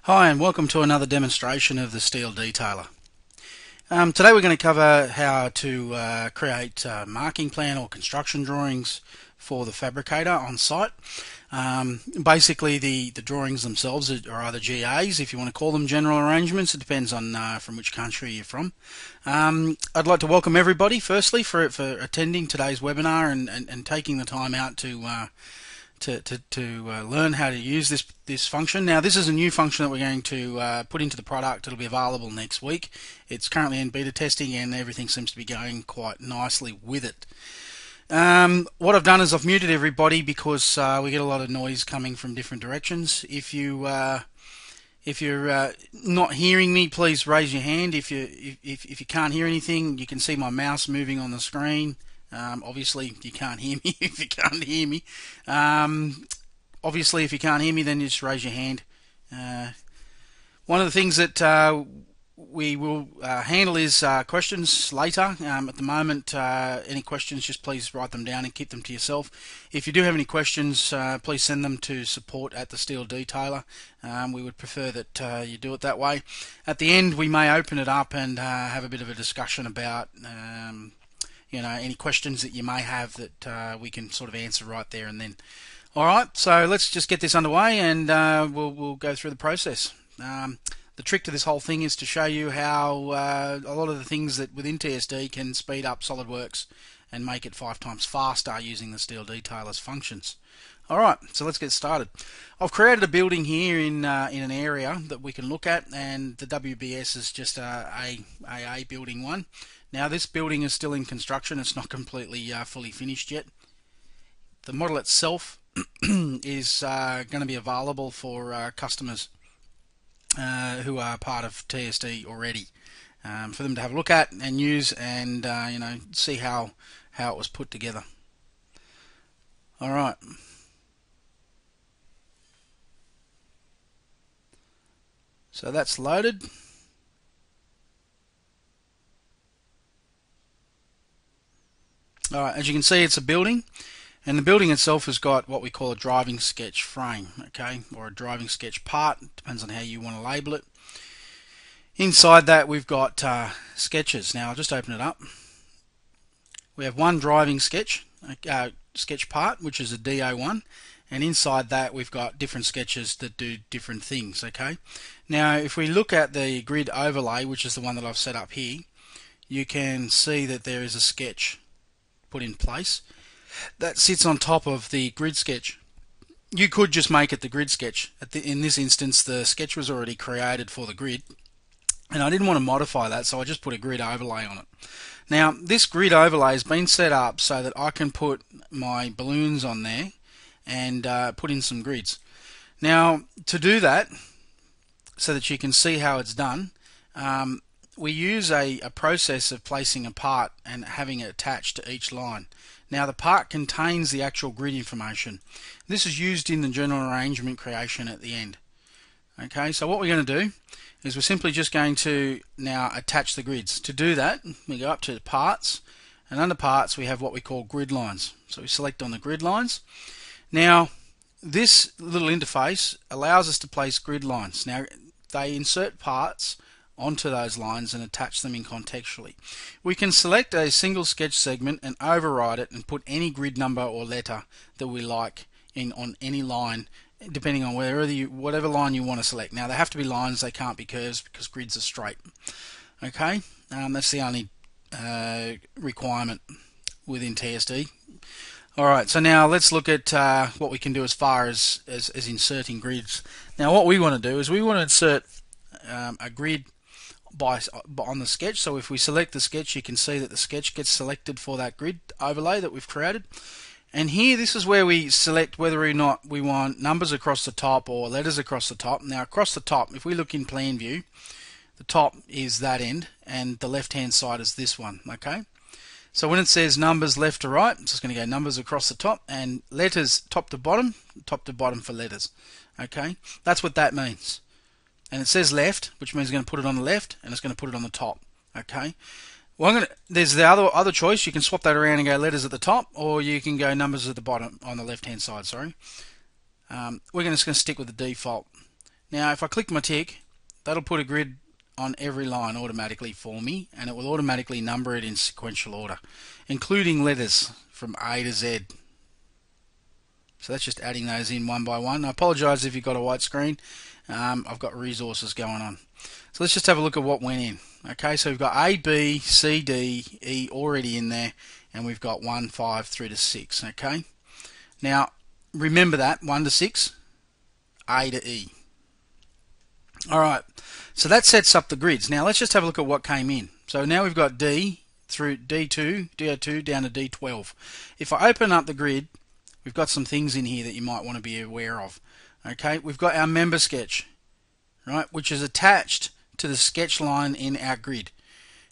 Hi and welcome to another demonstration of the Steel Detailer. Today we're going to cover how to create marking plan or construction drawings for the fabricator on site. Basically the drawings themselves are either GAs, if you want to call them general arrangements. It depends on from which country you're from. I'd like to welcome everybody firstly for attending today's webinar and taking the time out to learn how to use this function. Now this is a new function that we're going to put into the product. It'll be available next week. It's currently in beta testing and everything seems to be going quite nicely with it. What I've done is I've muted everybody because we get a lot of noise coming from different directions. If you're not hearing me, please raise your hand. If you can't hear anything, you can see my mouse moving on the screen. Obviously you can't hear me if you can't hear me. Obviously if you can't hear me, then just raise your hand. One of the things that we will handle is questions later. At the moment, any questions, just please write them down and keep them to yourself. If you do have any questions, please send them to support@thesteeldetailer. We would prefer that you do it that way. At the end, we may open it up and have a bit of a discussion about any questions that you may have that we can sort of answer right there and then. Alright, so let's just get this underway and we'll go through the process. The trick to this whole thing is to show you how a lot of the things that within TSD can speed up SolidWorks and make it 5 times faster using the Steel Detailer's functions. Alright, so let's get started. I've created a building here in an area that we can look at, and the WBS is just a AA building one. Now this building is still in construction. It's not completely fully finished yet. The model itself is going to be available for customers who are part of TSD already, for them to have a look at and use and see how it was put together. Alright. So that's loaded. Alright, as you can see, it's a building, and the building itself has got what we call a driving sketch frame, okay, or a driving sketch part, depends on how you want to label it. Inside that we've got sketches. Now I'll just open it up. We have one driving sketch part, which is a DO1, and inside that we've got different sketches that do different things, okay. Now if we look at the grid overlay, which is the one that I've set up here, you can see that there is a sketch put in place that sits on top of the grid sketch. You could just make it the grid sketch. In this instance, the sketch was already created for the grid, and I didn't want to modify that, so I just put a grid overlay on it. Now this grid overlay has been set up so that I can put my balloons on there and put in some grids. Now to do that, so that you can see how it's done, we use a process of placing a part and having it attached to each line. Now the part contains the actual grid information. This is used in the general arrangement creation at the end. Okay, so what we're going to do is we're simply just going to now attach the grids. To do that, we go up to parts, and under parts we have what we call grid lines. So we select on the grid lines. Now this little interface allows us to place grid lines. Now they insert parts onto those lines and attach them in contextually. We can select a single sketch segment and override it and put any grid number or letter that we like on any line, depending on whatever line you want to select. Now they have to be lines, they can't be curves because grids are straight. Okay, that's the only requirement within TSD. Alright, so now let's look at what we can do as far as inserting grids. Now what we want to do is we want to insert a grid on the sketch. So if we select the sketch, you can see that the sketch gets selected for that grid overlay that we've created. And here, this is where we select whether or not we want numbers across the top or letters across the top. Now across the top, if we look in plan view, the top is that end and the left hand side is this one, okay. So when it says numbers left to right, it's just going to go numbers across the top, and letters top to bottom for letters, okay. That's what that means. And it says left, which means it's going to put it on the left, and it's going to put it on the top. Okay. Well, there's the other choice. You can swap that around and go letters at the top, or you can go numbers at the bottom on the left-hand side. Sorry. We're just going to stick with the default. Now if I click my tick, that'll put a grid on every line automatically for me, and it will automatically number it in sequential order, including letters from A to Z. So that's just adding those in one by one. I apologise if you've got a white screen. I've got resources going on. So let's just have a look at what went in. Okay, so we've got A, B, C, D, E already in there, and we've got 1, 5 through to 6. Okay, now remember that 1 to 6, A to E. Alright, so that sets up the grids. Now let's just have a look at what came in. So now we've got D through D2, DO2 down to D12. If I open up the grid, we've got some things in here that you might want to be aware of. Okay, we've got our member sketch, right, which is attached to the sketch line in our grid.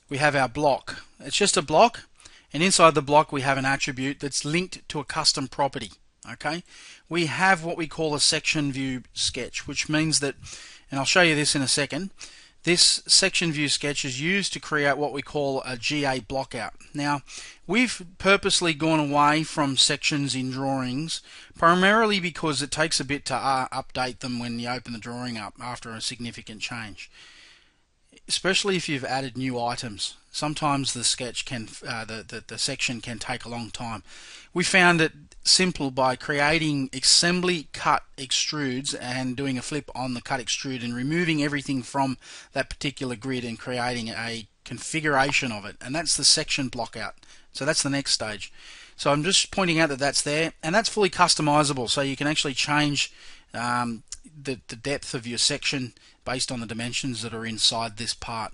We have our block. It's just a block, and inside the block we have an attribute that's linked to a custom property. Okay, we have what we call a section view sketch, which means that, and I'll show you this in a second, this section view sketch is used to create what we call a GA blockout. Now, we've purposely gone away from sections in drawings, primarily because it takes a bit to update them when you open the drawing up after a significant change. Especially if you've added new items. Sometimes the sketch can, the section can take a long time. We found it simple by creating assembly cut extrudes and doing a flip on the cut extrude and removing everything from that particular grid and creating a configuration of it, and that's the section block out. So that's the next stage. So I'm just pointing out that that's there, and that's fully customizable, so you can actually change the depth of your section based on the dimensions that are inside this part.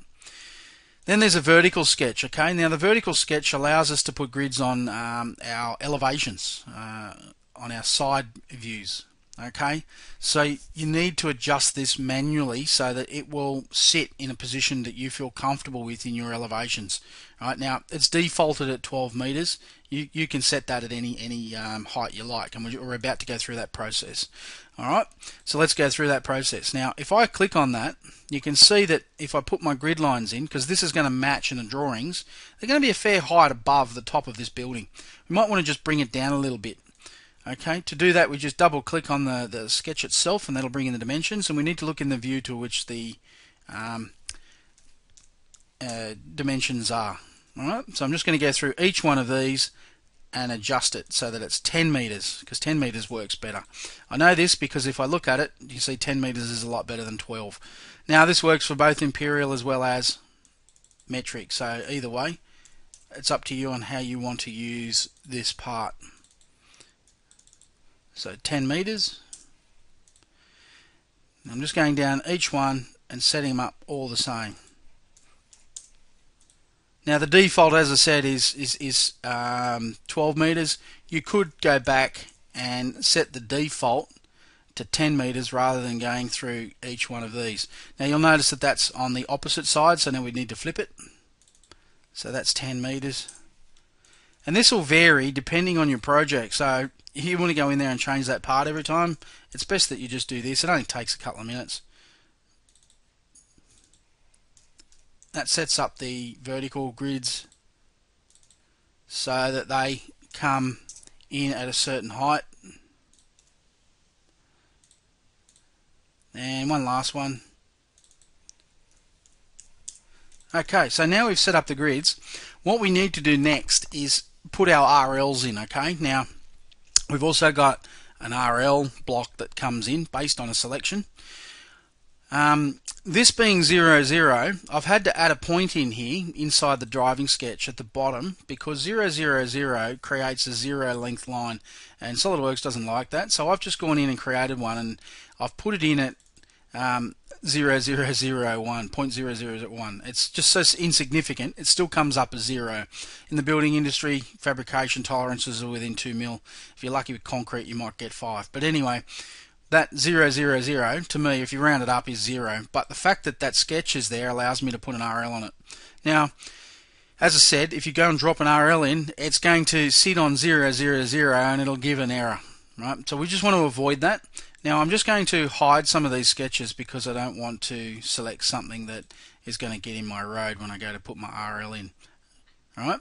Then there's a vertical sketch. Okay, now the vertical sketch allows us to put grids on our elevations, on our side views. Okay, so you need to adjust this manually so that it will sit in a position that you feel comfortable with in your elevations. Right, now it's defaulted at 12 meters. You can set that at any height you like, and we're about to go through that process. Alright, so let's go through that process. Now if I click on that, you can see that if I put my grid lines in, because this is going to match in the drawings, they're going to be a fair height above the top of this building. We might want to just bring it down a little bit. Okay, to do that we just double click on the sketch itself, and that'll bring in the dimensions, and we need to look in the view to which the dimensions are. Alright, so I'm just going to go through each one of these and adjust it so that it's 10 meters, because 10 meters works better. I know this because if I look at it, you see 10 meters is a lot better than 12. Now this works for both imperial as well as metric, so either way it's up to you on how you want to use this part. So 10 meters. I'm just going down each one and setting them up all the same. Now the default, as I said, is 12 meters. You could go back and set the default to 10 meters rather than going through each one of these. Now you'll notice that that's on the opposite side, so now we need to flip it. So that's 10 meters. And this will vary depending on your project. So if you want to go in there and change that part every time, it's best that you just do this. It only takes a couple of minutes. That sets up the vertical grids so that they come in at a certain height. And one last one. Okay, so now we've set up the grids. What we need to do next is put our RLs in. Okay, now we've also got an RL block that comes in based on a selection. This being 0, 0, I've had to add a point in here inside the driving sketch at the bottom, because 0, 0, 0 creates a 0 length line, and SolidWorks doesn't like that. So I've just gone in and created one, and I've put it in at 0, 0, 0, 1, 0.0001. It's just so insignificant, it still comes up as 0. In the building industry, fabrication tolerances are within 2 mil. If you're lucky with concrete, you might get 5. But anyway, that 0, 0, 0, to me, if you round it up, is 0. But the fact that that sketch is there allows me to put an RL on it. Now, as I said, if you go and drop an RL in, it's going to sit on 0, 0, 0, and it'll give an error. Right? So we just want to avoid that. Now I'm just going to hide some of these sketches because I don't want to select something that is going to get in my road when I go to put my RL in. Alright?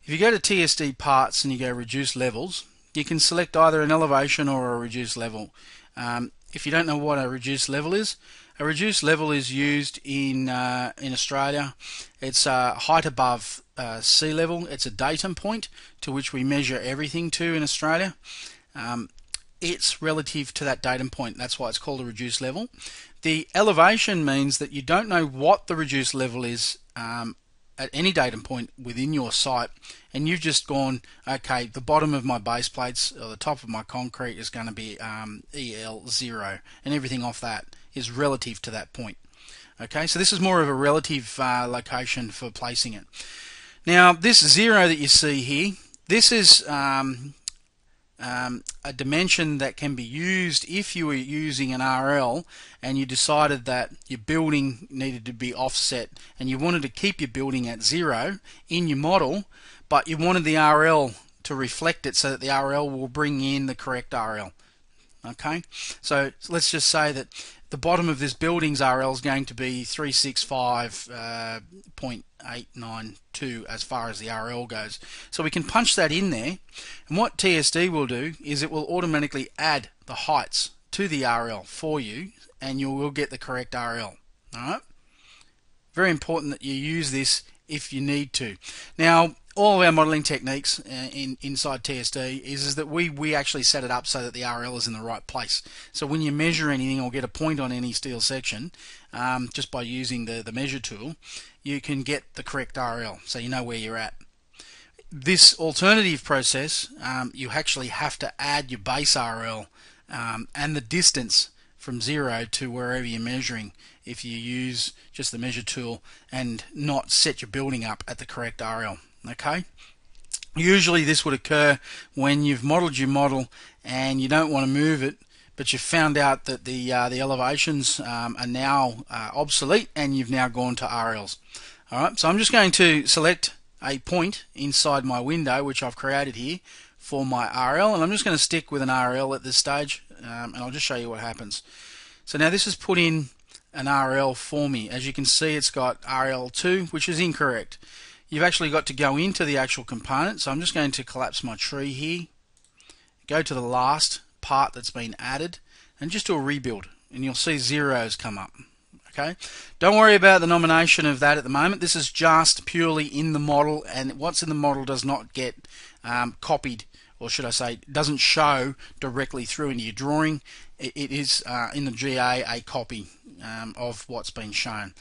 If you go to TSD parts and you go reduce levels, you can select either an elevation or a reduced level. if you don't know what a reduced level is, a reduced level is used in Australia. It's height above sea level. It's a datum point to which we measure everything to in Australia. It's relative to that datum point. That's why it's called a reduced level. The elevation means that you don't know what the reduced level is at any datum point within your site, and you've just gone, okay, the bottom of my base plates or the top of my concrete is going to be EL0, and everything off that is relative to that point. Okay, so this is more of a relative location for placing it. Now this 0 that you see here, this is a dimension that can be used if you were using an RL and you decided that your building needed to be offset and you wanted to keep your building at 0 in your model, but you wanted the RL to reflect it so that the RL will bring in the correct RL. Okay, so let's just say that the bottom of this building's RL is going to be 365.892 as far as the RL goes. So we can punch that in there, and what TSD will do is it will automatically add the heights to the RL for you, and you will get the correct RL. Alright? Very important that you use this if you need to. Now, all of our modelling techniques inside TSD is that we actually set it up so that the RL is in the right place. So when you measure anything or get a point on any steel section, just by using the measure tool, you can get the correct RL, so you know where you're at. This alternative process, you actually have to add your base RL and the distance from 0 to wherever you're measuring if you use just the measure tool and not set your building up at the correct RL. Okay, usually this would occur when you've modeled your model and you don't want to move it, but you've found out that the elevations are now obsolete and you've now gone to RLs. Alright, so I'm just going to select a point inside my window which I've created here for my RL, and I'm just going to stick with an RL at this stage, and I'll just show you what happens. So now this has put in an RL for me. As you can see, it's got RL2, which is incorrect. You've actually got to go into the actual component, so I'm just going to collapse my tree here, go to the last part that's been added, and just do a rebuild, and you'll see zeros come up. Okay, don't worry about the nomination of that at the moment. This is just purely in the model, and what's in the model does not get copied, or should I say, doesn't show directly through into your drawing. It is in the GA a copy of what's been shown.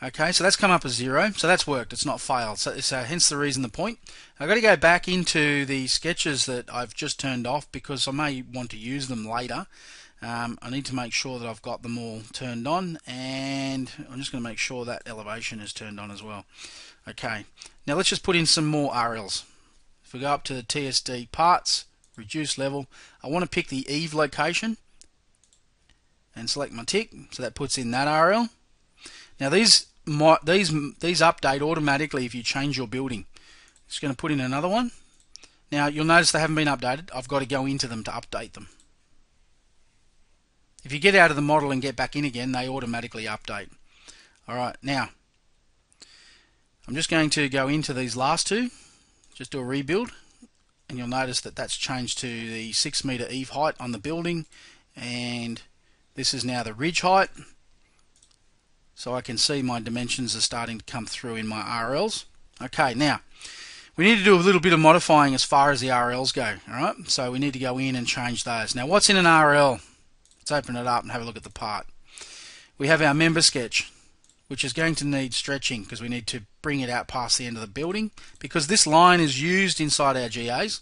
Okay, so that's come up as 0, so that's worked, it's not failed, so hence the reason the point. I've got to go back into the sketches that I've just turned off because I may want to use them later. I need to make sure that I've got them all turned on, and I'm just going to make sure that elevation is turned on as well. Okay, now let's just put in some more RLs. If we go up to the TSD parts, reduce level, I want to pick the Eve location and select my tick, so that puts in that RL. Now these update automatically if you change your building. Just going to put in another one. Now you'll notice they haven't been updated. I've got to go into them to update them. If you get out of the model and get back in again, they automatically update. Alright, now I'm just going to go into these last two, just do a rebuild, and you'll notice that that's changed to the 6 meter eave height on the building, and this is now the ridge height. So I can see my dimensions are starting to come through in my RLs. Okay, now we need to do a little bit of modifying as far as the RLs go. Alright, so we need to go in and change those. Now what's in an RL? Let's open it up and have a look at the part. We have our member sketch, which is going to need stretching because we need to bring it out past the end of the building because this line is used inside our GAs.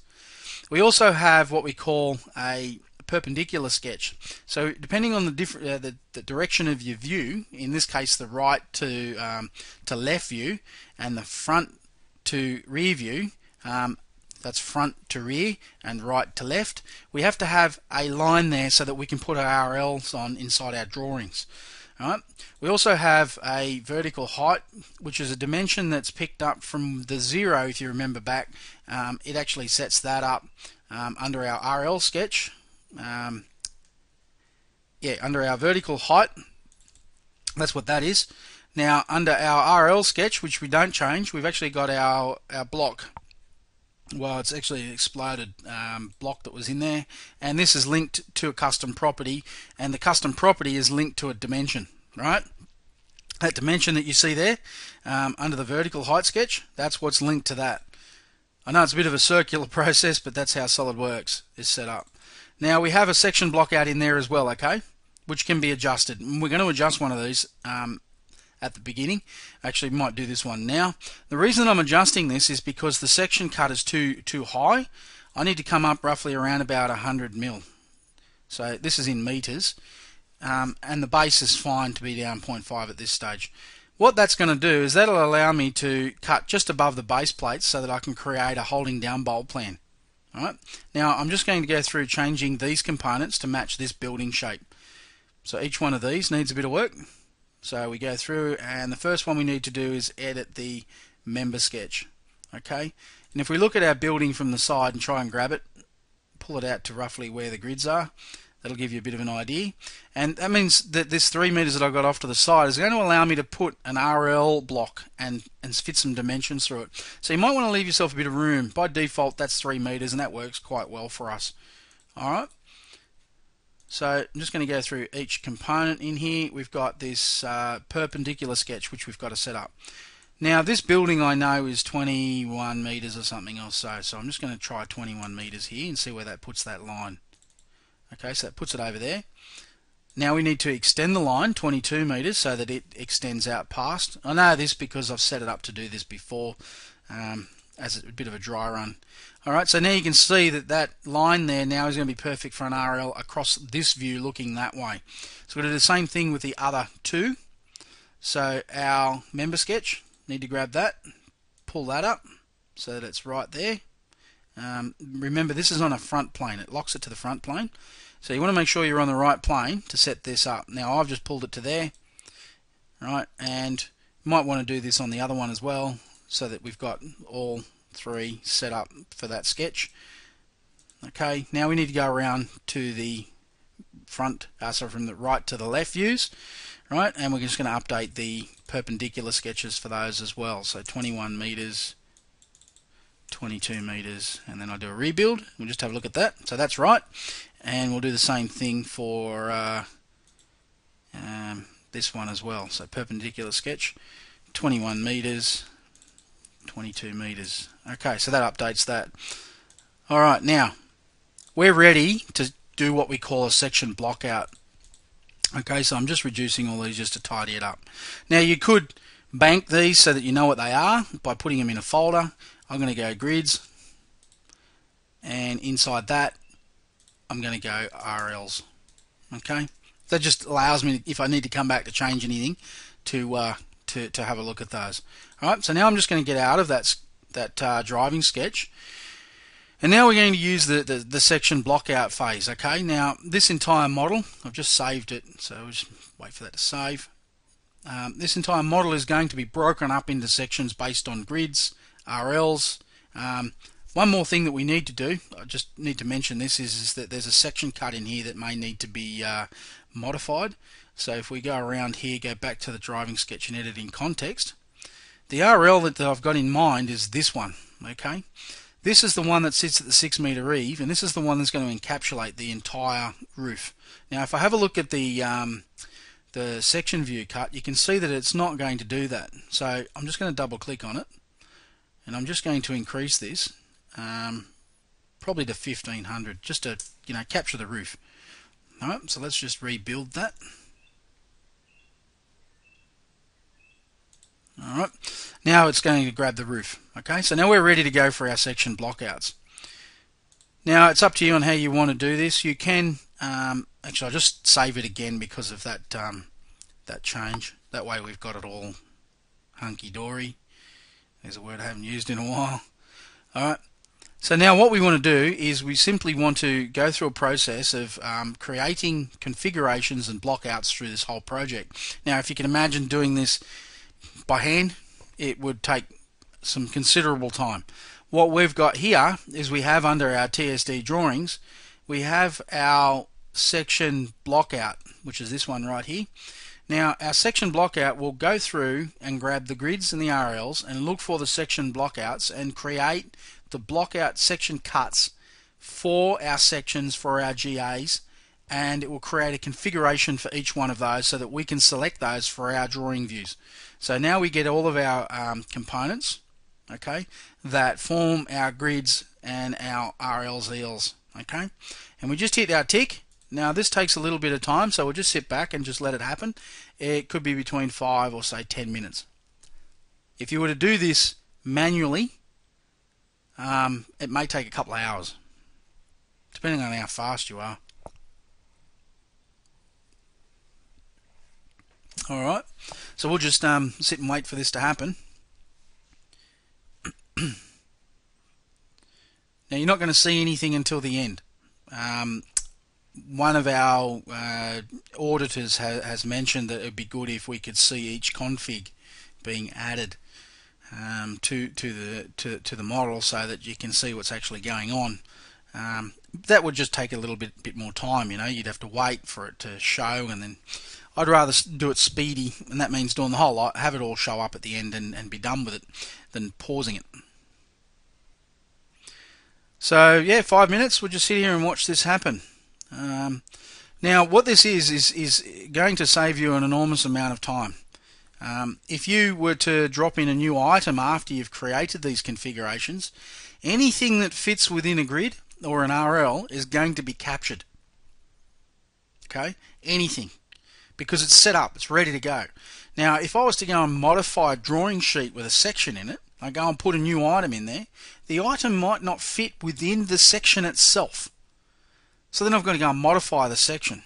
We also have what we call a perpendicular sketch. So depending on the direction of your view, in this case the right to left view and the front to rear view, that's front to rear and right to left, we have to have a line there so that we can put our RLs on inside our drawings. Alright. We also have a vertical height, which is a dimension that's picked up from the 0. If you remember back, it actually sets that up under our RL sketch. Under our vertical height, that's what that is. Now under our RL sketch, which we don't change, we've actually got our block Well, it's actually an exploded block that was in there, and this is linked to a custom property, and the custom property is linked to a dimension, right? That dimension that you see there under the vertical height sketch, that's what's linked to that. I know it's a bit of a circular process, but that's how SolidWorks is set up. Now we have a section block out in there as well, okay, which can be adjusted. And we're going to adjust one of these at the beginning. Actually, might do this one now. The reason I'm adjusting this is because the section cut is too high. I need to come up roughly around about 100 mil. So this is in meters, and the base is fine to be down 0.5 at this stage. What that's going to do is that'll allow me to cut just above the base plates so that I can create a holding down bolt plan. Alright, now I'm just going to go through changing these components to match this building shape. So each one of these needs a bit of work. So we go through, and the first one we need to do is edit the member sketch. Okay, and if we look at our building from the side and try and grab it, pull it out to roughly where the grids are, that'll give you a bit of an idea. And that means that this 3 meters that I got off to the side is going to allow me to put an RL block and fit some dimensions through it. So you might want to leave yourself a bit of room. By default that's 3 meters, and that works quite well for us. Alright, so I'm just going to go through each component in here. We've got this perpendicular sketch which we've got to set up. Now this building I know is 21 meters or something or so, so I'm just going to try 21 meters here and see where that puts that line. Okay, so that puts it over there. Now we need to extend the line 22 meters so that it extends out past. I know this because I've set it up to do this before as a bit of a dry run. Alright, so now you can see that that line there now is going to be perfect for an RL across this view looking that way. So we're going to do the same thing with the other two. So our member sketch, need to grab that, pull that up so that it's right there. Remember, this is on a front plane. It locks it to the front plane. So you want to make sure you're on the right plane to set this up. Now I've just pulled it to there, right? And you might want to do this on the other one as well, so that we've got all three set up for that sketch. Okay, now we need to go around to the front, so from the right to the left views, right? And we're just going to update the perpendicular sketches for those as well. So 21 meters. 22 meters, and then I do a rebuild. We'll just have a look at that. So that's right, and we'll do the same thing for this one as well. So perpendicular sketch, 21 meters, 22 meters. Okay, so that updates that. Alright, now we're ready to do what we call a section block out. Okay, so I'm just reducing all these just to tidy it up. Now you could bank these so that you know what they are by putting them in a folder. I'm going to go grids, and inside that I'm going to go RLs. Okay, that just allows me, if I need to come back to change anything, to have a look at those. Alright, so now I'm just going to get out of that driving sketch, and now we're going to use the section block out phase. Okay, now this entire model, I've just saved it, so we'll just wait for that to save. This entire model is going to be broken up into sections based on grids, RLs. One more thing that we need to do, I just need to mention this, is that there's a section cut in here that may need to be modified. So if we go around here, go back to the driving sketch and edit in context, the RL that I've got in mind is this one. Okay, this is the one that sits at the 6 meter eave, and this is the one that's going to encapsulate the entire roof. Now if I have a look at the section view cut, you can see that it's not going to do that. So I'm just going to double click on it, and I'm just going to increase this probably to 1500 just to capture the roof. Alright, so let's just rebuild that. Alright, now it's going to grab the roof. Okay, so now we're ready to go for our section blockouts. Now it's up to you on how you want to do this. You can actually, I'll just save it again because of that that change. That way we've got it all hunky-dory. There's a word I haven't used in a while. Alright, so now what we want to do is we simply want to go through a process of creating configurations and blockouts through this whole project. Now if you can imagine doing this by hand, it would take some considerable time. What we've got here is we have under our TSD drawings, we have our section blockout, which is this one right here. Now our section blockout will go through and grab the grids and the RLs and look for the section blockouts and create the blockout section cuts for our sections for our GAs, and it will create a configuration for each one of those so that we can select those for our drawing views. So now we get all of our components, okay, that form our grids and our RLs, ELs, okay, and we just hit our tick. Now this takes a little bit of time, so we'll just sit back and just let it happen. It could be between 5 or say 10 minutes. If you were to do this manually, it may take a couple of hours, depending on how fast you are. Alright, so we'll just sit and wait for this to happen. Now you're not going to see anything until the end. One of our auditors has mentioned that it would be good if we could see each config being added to the model so that you can see what's actually going on. That would just take a little bit more time, you know. You'd have to wait for it to show, and then I'd rather do it speedy, and that means doing the whole lot, have it all show up at the end and be done with it, than pausing it. So yeah, 5 minutes, we'll just sit here and watch this happen. Now what this is going to save you an enormous amount of time. If you were to drop in a new item after you've created these configurations, anything that fits within a grid or an RL is going to be captured. Okay, anything, because it's set up, it's ready to go. Now if I was to go and modify a drawing sheet with a section in it, I go and put a new item in there, the item might not fit within the section itself. So then I've got to go and modify the section.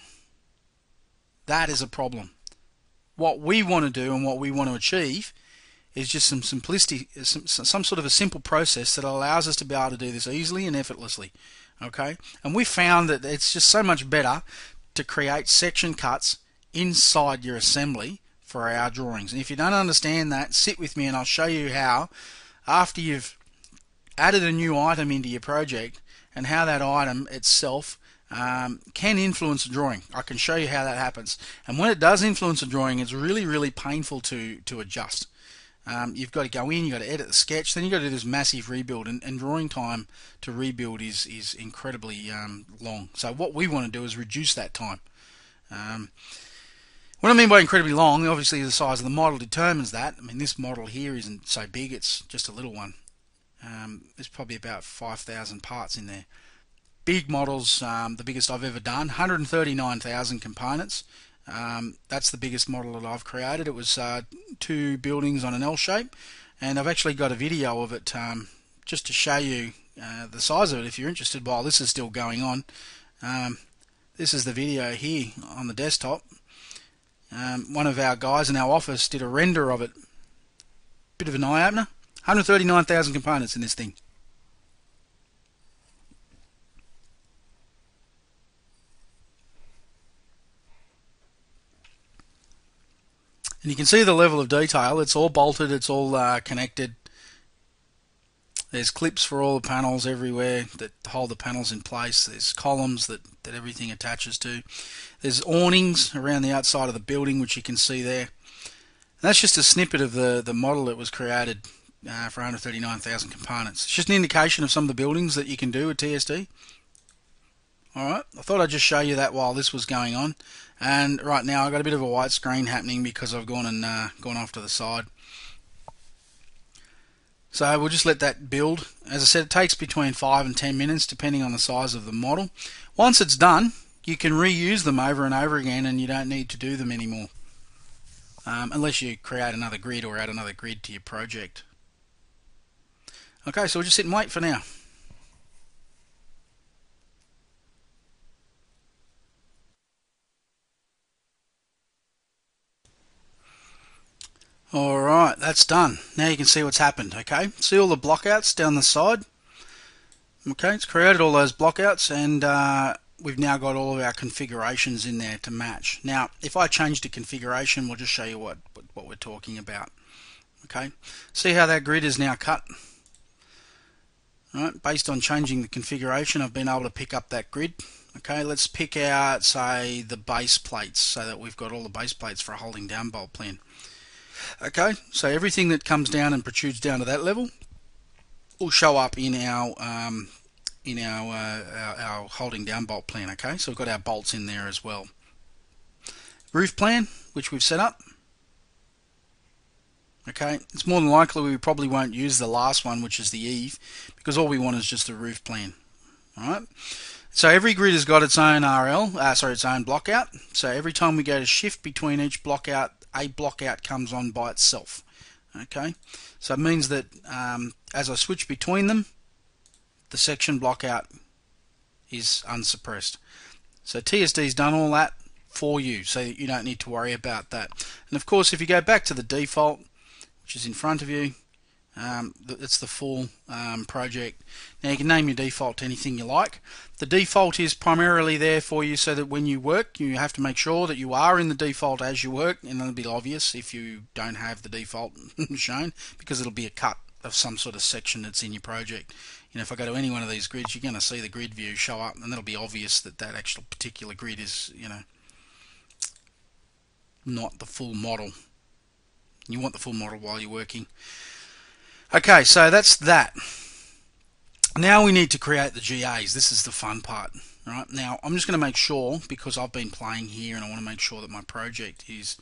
That is a problem. What we want to do and what we want to achieve is just some simplicity, some sort of a simple process that allows us to be able to do this easily and effortlessly. Okay, and we found that it's just so much better to create section cuts inside your assembly for our drawings. And if you don't understand that, sit with me and I'll show you how, after you've added a new item into your project, and how that item itself can influence a drawing. I can show you how that happens, and when it does influence a drawing, it's really painful to adjust. You've got to go in, you've got to edit the sketch, then you've got to do this massive rebuild, and drawing time to rebuild is incredibly long. So what we want to do is reduce that time. What I mean by incredibly long, obviously the size of the model determines that. I mean, this model here isn't so big, it's just a little one. There's probably about 5,000 parts in there. Big models, the biggest I've ever done, 139,000 components. That's the biggest model that I've created. It was 2 buildings on an L shape, and I've actually got a video of it just to show you the size of it if you're interested while this is still going on. This is the video here on the desktop. One of our guys in our office did a render of it. Bit of an eye-opener. 139,000 components in this thing. And you can see the level of detail. It's all bolted, it's all connected. There's clips for all the panels everywhere that hold the panels in place. There's columns that everything attaches to. There's awnings around the outside of the building, which you can see there. And that's just a snippet of the model that was created for 139,000 components. It's just an indication of some of the buildings that you can do with TSD. Alright, I thought I'd just show you that while this was going on. And right now I've got a bit of a white screen happening because I've gone off to the side. So we'll just let that build. As I said, it takes between 5 and 10 minutes depending on the size of the model. Once it's done, you can reuse them over and over again, and you don't need to do them anymore. Unless you create another grid or add another grid to your project. Okay, so we'll just sit and wait for now. Alright, that's done. Now you can see what's happened, okay? See all the blockouts down the side? Okay, it's created all those blockouts, and we've now got all of our configurations in there to match. Now, if I change the configuration, we'll just show you what we're talking about. Okay, see how that grid is now cut? All right, based on changing the configuration, I've been able to pick up that grid Okay, let's pick out, say, the base plates so that we've got all the base plates for a holding down bolt plan. Okay, so everything that comes down and protrudes down to that level will show up in our holding down bolt plan. Okay, so we've got our bolts in there as well. Roof plan, which we've set up. Okay, it's more than likely we probably won't use the last one, which is the eave, because all we want is just the roof plan. Alright, so every grid has got its own its own block out. So every time we go to shift between each block out, a block out comes on by itself. Okay, so it means that as I switch between them, the section block out is unsuppressed. So TSD's done all that for you, so you don't need to worry about that. And of course, if you go back to the default, which is in front of you, it's the full project. Now you can name your default to anything you like. The default is primarily there for you so that when you work, you have to make sure that you are in the default as you work, and it'll be obvious if you don't have the default shown, because it'll be a cut of some sort of section that's in your project. You know, if I go to any one of these grids, you're going to see the grid view show up, and it'll be obvious that that actual particular grid is, you know, not the full model. You want the full model while you're working. Okay, so that's that. Now we need to create the GAs. This is the fun part. All right, now I'm just going to make sure, because I've been playing here and I want to make sure that my project is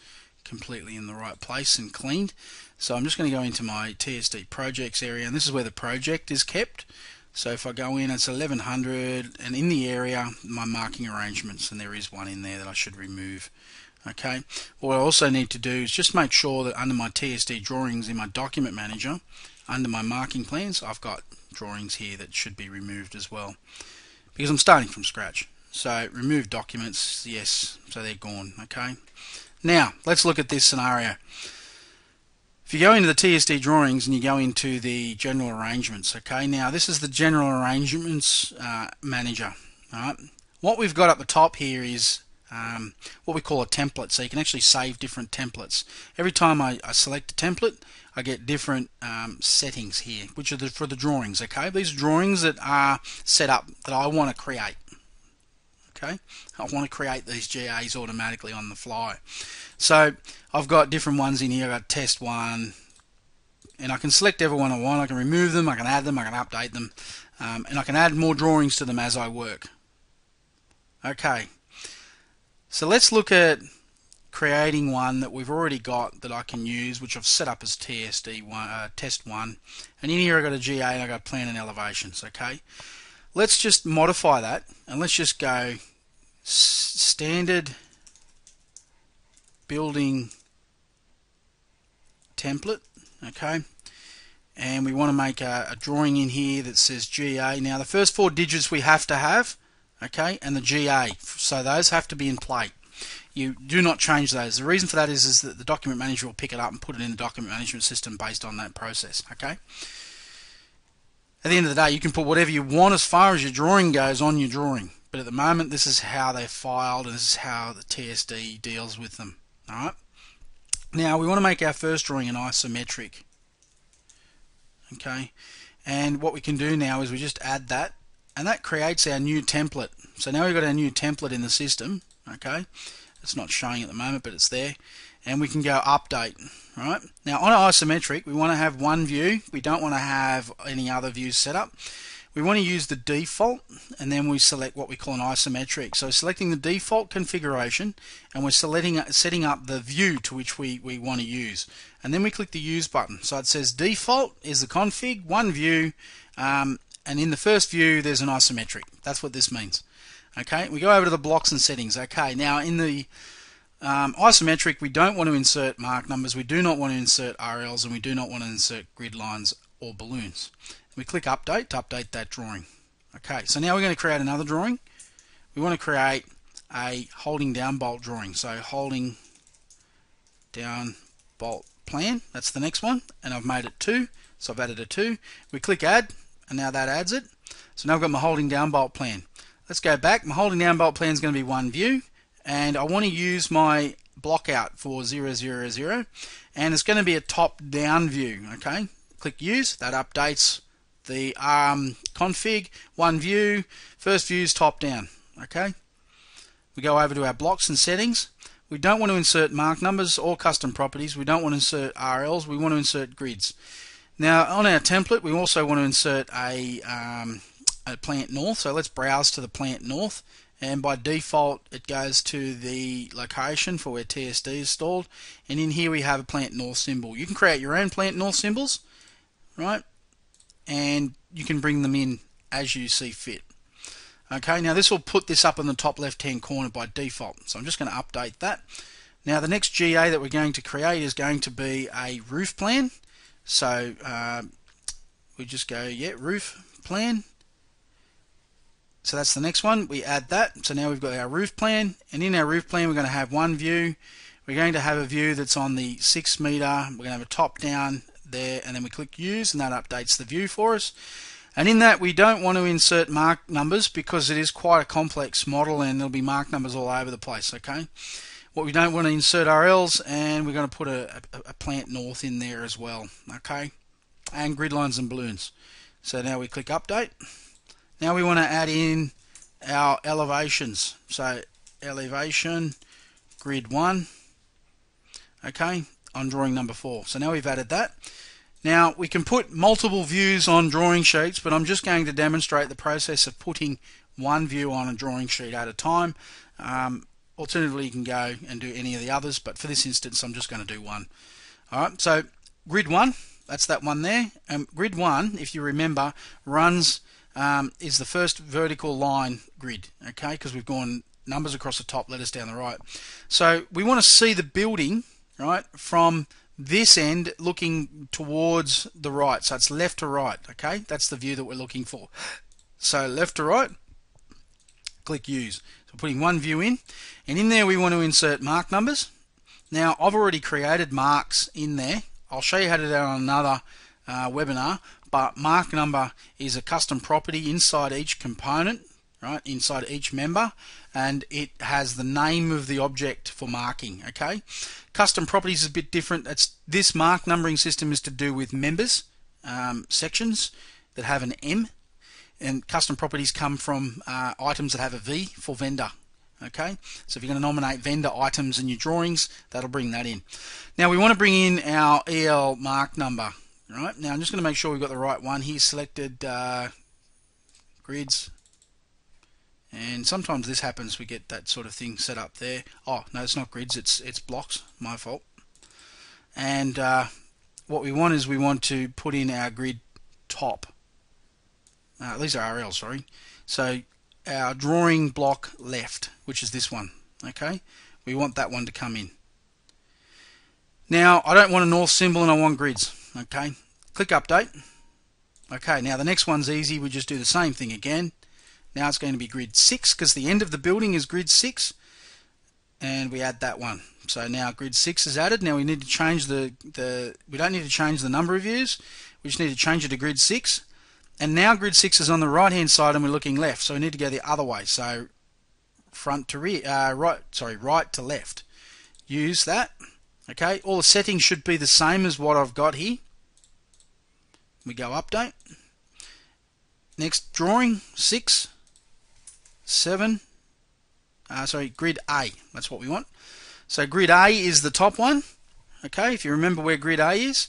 completely in the right place and cleaned. So I'm just going to go into my TSD projects area, and this is where the project is kept. So if I go in, it's 1100, and in the area, my marking arrangements, and there is one in there that I should remove. Okay, what I also need to do is just make sure that under my TSD drawings in my document manager, under my marking plans, I've got drawings here that should be removed as well, because I'm starting from scratch. So remove documents, yes, so they're gone. Okay, now let's look at this scenario. If you go into the TSD drawings and you go into the general arrangements, okay, now this is the general arrangements manager. All right, what we've got up the top here is what we call a template, so you can actually save different templates. Every time I select a template, I get different settings here, which are for the drawings. Okay, these are drawings that are set up that I want to create. Okay, I want to create these GAs automatically on the fly. So I've got different ones in here. I've got test one, and I can select every one I want. I can remove them, I can add them, I can update them, and I can add more drawings to them as I work. Okay, so let's look at creating one that we've already got that I can use, which I've set up as TSD1, test one, and in here I've got a GA and I've got plan and elevations. Okay, let's just modify that, and let's just go standard building template. Okay, and we want to make a drawing in here that says GA. Now the first 4 digits we have to have, okay, and the GA, so those have to be in play. You do not change those. The reason for that is that the document manager will pick it up and put it in the document management system based on that process. Okay, at the end of the day, you can put whatever you want as far as your drawing goes on your drawing, but at the moment this is how they're filed, and this is how the TSD deals with them. Alright, now we want to make our first drawing an isometric. Okay, and what we can do now is we just add that, and that creates our new template. So now we've got our new template in the system. Okay, it's not showing at the moment, but it's there, and we can go update. Right, now on an isometric we want to have one view. We don't want to have any other views set up. We want to use the default, and then we select what we call an isometric. So selecting the default configuration, and we're setting up the view to which we want to use, and then we click the use button. So it says default is the config, one view, and in the first view there's an isometric. That's what this means. Okay, we go over to the blocks and settings. Okay, now in the isometric we don't want to insert mark numbers, we do not want to insert RLs, and we do not want to insert grid lines or balloons. We click update to update that drawing. Okay, so now we're going to create another drawing. We want to create a holding down bolt drawing. So holding down bolt plan, that's the next one, and I've made it 2, so I've added a 2. We click add, and now that adds it. So now I've got my holding down bolt plan. Let's go back. My holding down bolt plan is going to be one view, and I want to use my block out for 0, 0, 0, and it's going to be a top down view. Okay, click use, that updates the config, one view, first view is top down. Okay, we go over to our blocks and settings. We don't want to insert mark numbers or custom properties. We don't want to insert RLs. We want to insert grids. Now on our template we also want to insert a plant north. So let's browse to the plant north, and by default it goes to the location for where TSD is stored, and in here we have a plant north symbol. You can create your own plant north symbols, right, and you can bring them in as you see fit. Okay, now this will put this up in the top left hand corner by default, so I'm just going to update that. Now the next GA that we're going to create is going to be a roof plan. So we just go, yeah, roof plan. So that's the next one. We add that. So now we've got our roof plan, and in our roof plan we're going to have one view. We're going to have a view that's on the 6 meter. We're going to have a top down there, and then we click use, and that updates the view for us. And in that we don't want to insert mark numbers because it is quite a complex model and there'll be mark numbers all over the place. Okay, what we don't want to insert RLs, and we're going to put a plant north in there as well. Okay, and grid lines and balloons. So now we click update. Now we want to add in our elevations. So elevation grid 1. Okay, on drawing number 4. So now we've added that. Now we can put multiple views on drawing sheets, but I'm just going to demonstrate the process of putting one view on a drawing sheet at a time. Alternatively, you can go and do any of the others, but for this instance I'm just going to do one. Alright, so grid 1, that's that one there. Grid 1, if you remember, runs is the first vertical line grid, okay, because we've gone numbers across the top, letters down the right. So we want to see the building, right, from this end looking towards the right, so it's left to right. Okay, that's the view that we're looking for. So left to right, click use. So putting one view in, and in there we want to insert mark numbers. Now I've already created marks in there. I'll show you how to do that on another webinar, but mark number is a custom property inside each component, right, inside each member, and it has the name of the object for marking. Okay, custom properties is a bit different. This mark numbering system is to do with members, sections that have an M, and custom properties come from items that have a V for vendor. Okay, so if you're going to nominate vendor items in your drawings, that'll bring that in. Now we want to bring in our EL mark number. Right, now I'm just going to make sure we've got the right one here selected. Grids, and sometimes this happens, we get that sort of thing set up there. Oh no, it's not grids, it's blocks, my fault. And what we want is we want to put in our grid top. These are RL, sorry. So our drawing block left, which is this one. Okay, we want that one to come in. Now I don't want a north symbol and I want grids. Okay, click update. Okay, now the next one's easy. We just do the same thing again. Now it's going to be grid 6 because the end of the building is grid 6, and we add that one. So now grid 6 is added. Now we need to change we don't need to change the number of views. We just need to change it to grid 6. And now grid 6 is on the right hand side and we're looking left, so we need to go the other way. So front to rear, right to left. Use that. Okay, all the settings should be the same as what I've got here. We go update. Next drawing 6, 7. Grid A. That's what we want. So grid A is the top one. Okay, if you remember where grid A is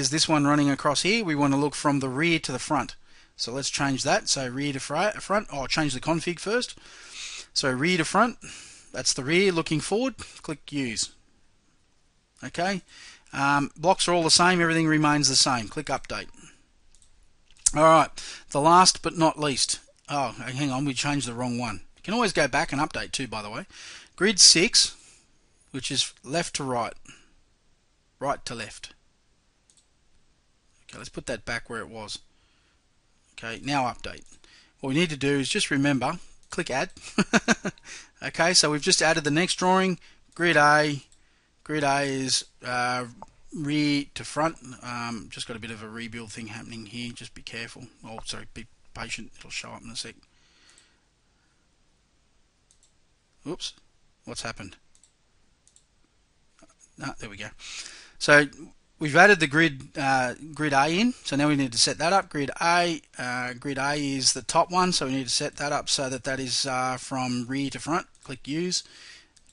this one running across here. We want to look from the rear to the front. So let's change that. So rear to front. Oh, change the config first. So rear to front. That's the rear looking forward. Click use. Okay, blocks are all the same, everything remains the same. Click update. Alright, the last but not least. Oh, hang on, we changed the wrong one. You can always go back and update too, by the way. Grid 6, which is left to right, right to left. Okay, let's put that back where it was. Okay, now update. What we need to do is just remember, click add. Okay, so we've just added the next drawing, grid A. Grid A is rear to front. Just got a bit of a rebuild thing happening here. Just be careful. Oh, sorry, be patient. It'll show up in a sec. Oops, what's happened? There we go. So we've added the grid A in, so now we need to set that up. Grid A is the top one, so we need to set that up so that that is from rear to front. Click Use.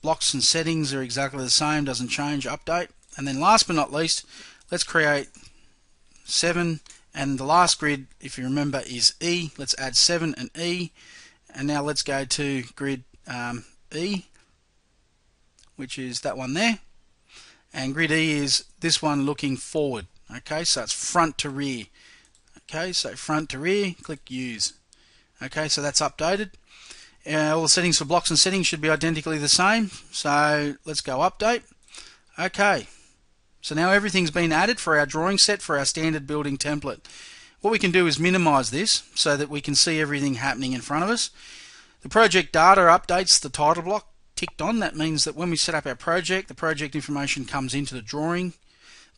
Blocks and settings are exactly the same, doesn't change. Update. And then last but not least, let's create 7, and the last grid, if you remember, is E. Let's add 7 and E, and now let's go to grid E, which is that one there, and grid E is this one looking forward. Okay, so it's front to rear. Okay, so front to rear, click Use. Okay, so that's updated. All the settings for blocks and settings should be identically the same, so let's go update. Okay, so now everything's been added for our drawing set for our standard building template. What we can do is minimize this so that we can see everything happening in front of us. The project data updates the title block ticked on. That means that when we set up our project, the project information comes into the drawing.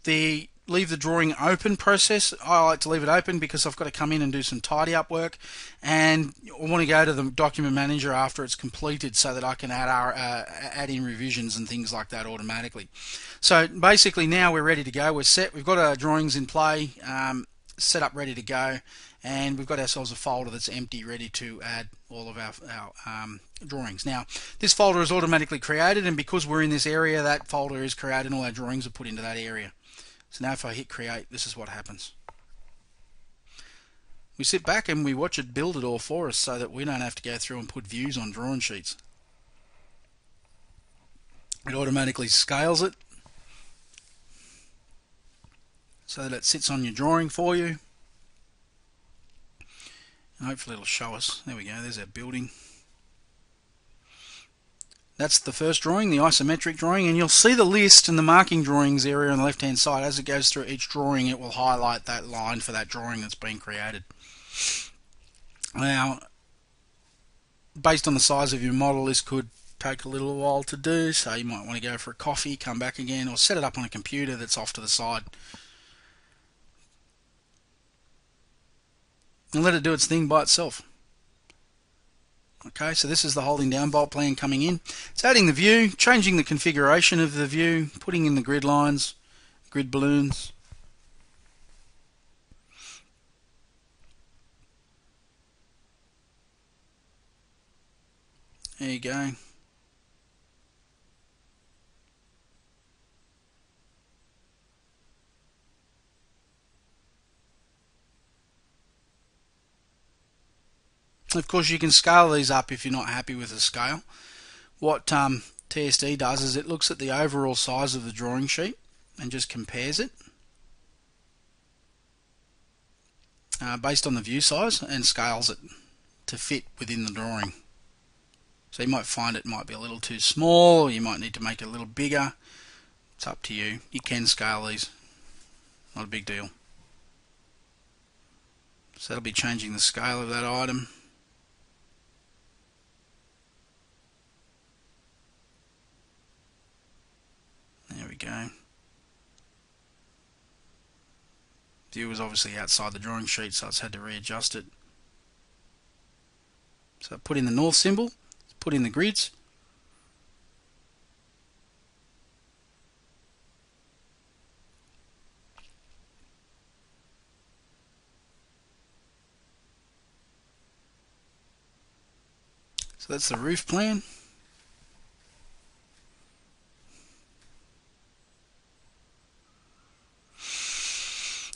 The leave the drawing open process, I like to leave it open because I've got to come in and do some tidy up work, and I want to go to the document manager after it's completed so that I can add in revisions and things like that automatically. So basically now we're ready to go, we're set, we've got our drawings in play, set up, ready to go, and we've got ourselves a folder that's empty, ready to add all of our drawings. Now this folder is automatically created, and because we're in this area, that folder is created and all our drawings are put into that area. So now if I hit create, this is what happens. We sit back and we watch it build it all for us so that we don't have to go through and put views on drawing sheets. It automatically scales it so that it sits on your drawing for you. And hopefully it'll show us. There we go, there's our building. That's the first drawing, the isometric drawing, and you'll see the list and the marking drawings area on the left hand side. As it goes through each drawing, it will highlight that line for that drawing that's been created. Now, based on the size of your model, this could take a little while to do, so you might want to go for a coffee, come back again, or set it up on a computer that's off to the side. And let it do its thing by itself. Okay, so this is the holding down bolt plan coming in. It's adding the view, changing the configuration of the view, putting in the grid lines, grid balloons. There you go. Of course, you can scale these up if you're not happy with the scale. What TSD does is it looks at the overall size of the drawing sheet and just compares it based on the view size and scales it to fit within the drawing. So you might find it might be a little too small, or you might need to make it a little bigger. It's up to you. You can scale these, not a big deal. So that'll be changing the scale of that item. There we go. View is obviously outside the drawing sheet, so it's had to readjust it. So put in the north symbol, put in the grids. So that's the roof plan.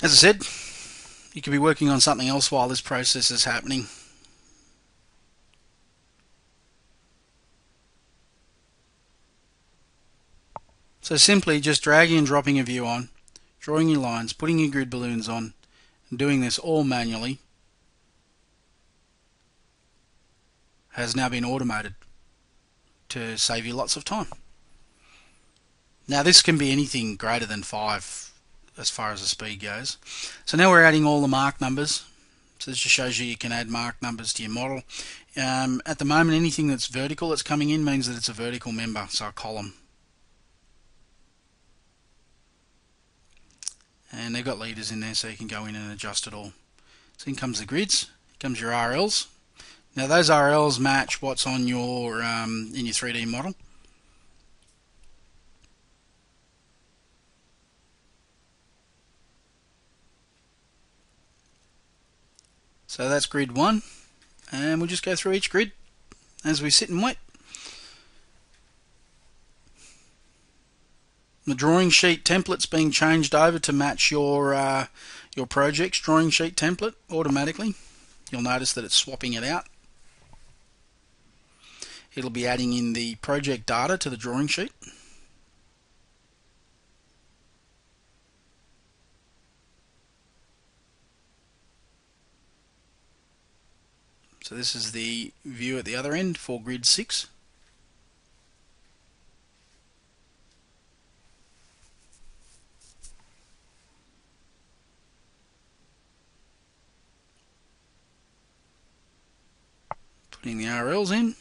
As I said, you could be working on something else while this process is happening. So simply just dragging and dropping a view on, drawing your lines, putting your grid balloons on, and doing this all manually has now been automated to save you lots of time. Now this can be anything greater than 5 as far as the speed goes. So now we're adding all the mark numbers. So this just shows you can add mark numbers to your model. At the moment, anything that's vertical that's coming in means that it's a vertical member, so a column. And they've got leaders in there, so you can go in and adjust it all. So in comes the grids, here comes your RLs. Now those RLs match what's on your in your 3D model. So that's grid 1, and we'll just go through each grid as we sit and wait. The drawing sheet template's being changed over to match your project's drawing sheet template automatically. You'll notice that it's swapping it out. It'll be adding in the project data to the drawing sheet. So this is the view at the other end for grid 6. Putting the RLs in.